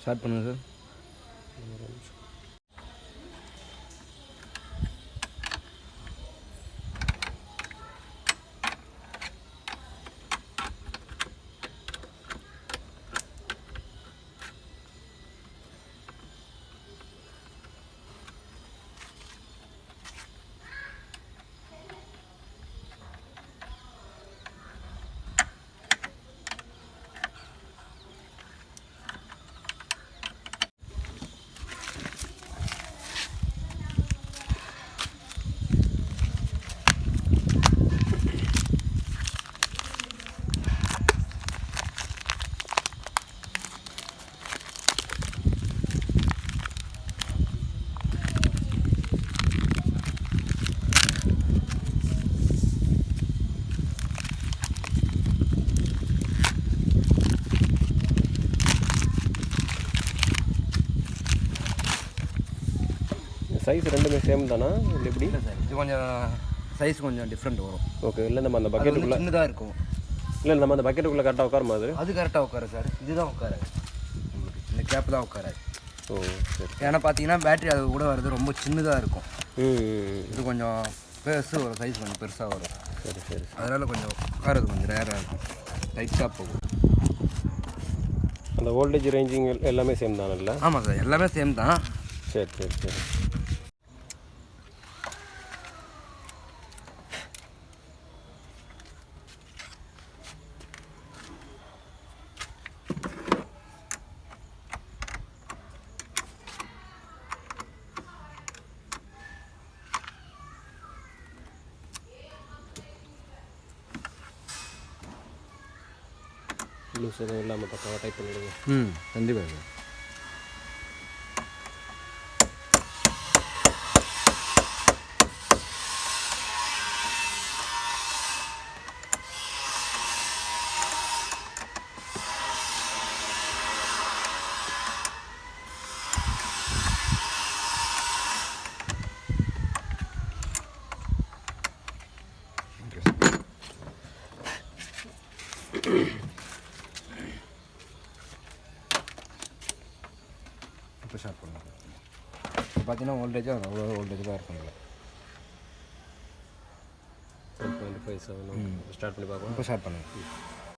Start பண்ணுங்கள் sir. Size ரெண்டுமே same தானா இல்லை எப்படி? இல்லை சார், இது கொஞ்சம் சைஸ் கொஞ்சம் டிஃப்ரெண்ட் வரும். ஓகே. இல்லை நம்ம அந்த பக்கெட்டுக்குள்ளே சின்னதாக இருக்கும். இல்லை நம்ம அந்த பக்கெட்டுக்குள்ளே கரெக்டாக உட்காருமா அது? அது கரெக்டாக உட்காரு சார். இதுதான் உட்காராது உங்களுக்கு, இந்த கேப் தான் உட்காராது. ஓ சரி. ஏன்னா பார்த்தீங்கன்னா பேட்டரி அது கூட வர்றது ரொம்ப சின்னதாக இருக்கும். இது கொஞ்சம் பெருசு வரும், சைஸ் கொஞ்சம் பெருசாக வரும். சரி சரி. அதனால் கொஞ்சம் உட்காரது கொஞ்சம் ரேராக இருக்கும், டைட்டாக போகும். அந்த வோல்டேஜ் ரேஞ்சிங் எல்லாமே சேம் தானே? ஆமாம் சார், எல்லாமே சேம் தான். சரி சரி சரி. லூஸ் எதுவும் இல்லாமல் பக்கம் டைப் பண்ணிவிடுங்க. கண்டிப்பாக சார். இப்போ ஸ்டார்ட் பண்ணுங்கள். இப்போ பார்த்தீங்கன்னா வோல்டேஜாக அவ்வளோ வோல்டேஜ் தான் இருக்குங்களா? 7.57 ஸ்டார்ட் பண்ணி பார்க்கலாம். இப்போ ஸ்டார்ட் பண்ணுங்கள்.